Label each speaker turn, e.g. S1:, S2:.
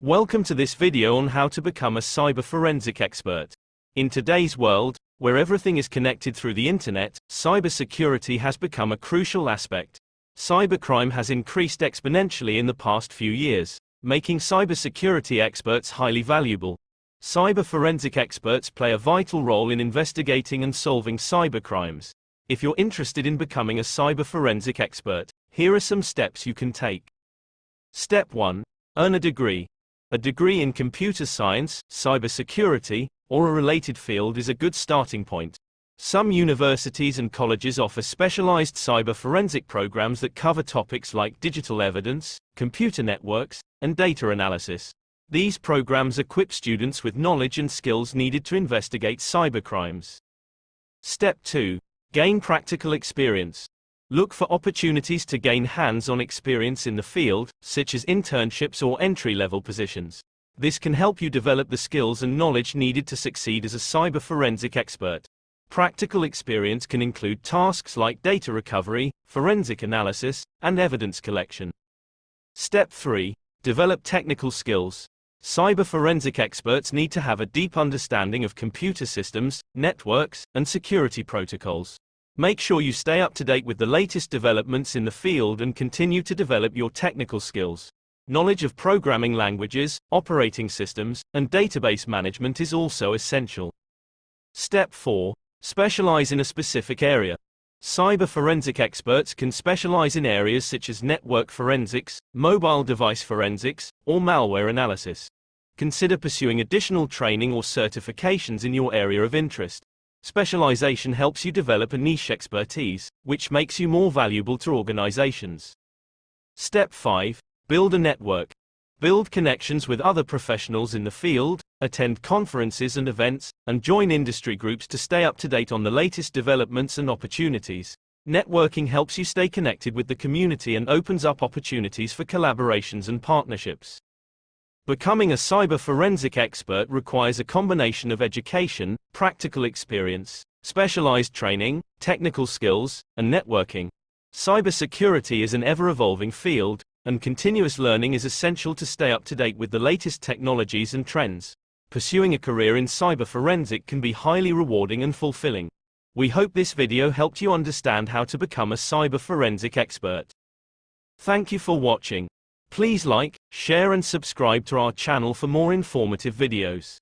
S1: Welcome to this video on how to become a cyber forensic expert. In today's world, where everything is connected through the internet, cybersecurity has become a crucial aspect. Cybercrime has increased exponentially in the past few years, making cybersecurity experts highly valuable. Cyber forensic experts play a vital role in investigating and solving cybercrimes. If you're interested in becoming a cyber forensic expert, here are some steps you can take. Step 1. Earn a degree. A degree in computer science, cybersecurity, or a related field is a good starting point. Some universities and colleges offer specialized cyber forensic programs that cover topics like digital evidence, computer networks, and data analysis. These programs equip students with knowledge and skills needed to investigate cybercrimes. Step 2. Gain practical experience. Look for opportunities to gain hands-on experience in the field, such as internships or entry-level positions. This can help you develop the skills and knowledge needed to succeed as a cyber forensic expert. Practical experience can include tasks like data recovery, forensic analysis, and evidence collection. Step 3. Develop technical skills. Cyber forensic experts need to have a deep understanding of computer systems, networks, and security protocols. Make sure you stay up to date with the latest developments in the field and continue to develop your technical skills. Knowledge of programming languages, operating systems, and database management is also essential. Step 4. Specialize in a specific area. Cyber forensic experts can specialize in areas such as network forensics, mobile device forensics, or malware analysis. Consider pursuing additional training or certifications in your area of interest. Specialization helps you develop a niche expertise, which makes you more valuable to organizations. Step 5. Build a network. Build connections with other professionals in the field, attend conferences and events, and join industry groups to stay up to date on the latest developments and opportunities. Networking helps you stay connected with the community and opens up opportunities for collaborations and partnerships. Becoming a cyber forensic expert requires a combination of education, practical experience, specialized training, technical skills, and networking. Cybersecurity is an ever-evolving field, and continuous learning is essential to stay up to date with the latest technologies and trends. Pursuing a career in cyber forensic can be highly rewarding and fulfilling. We hope this video helped you understand how to become a cyber forensic expert. Thank you for watching. Please like, share and subscribe to our channel for more informative videos.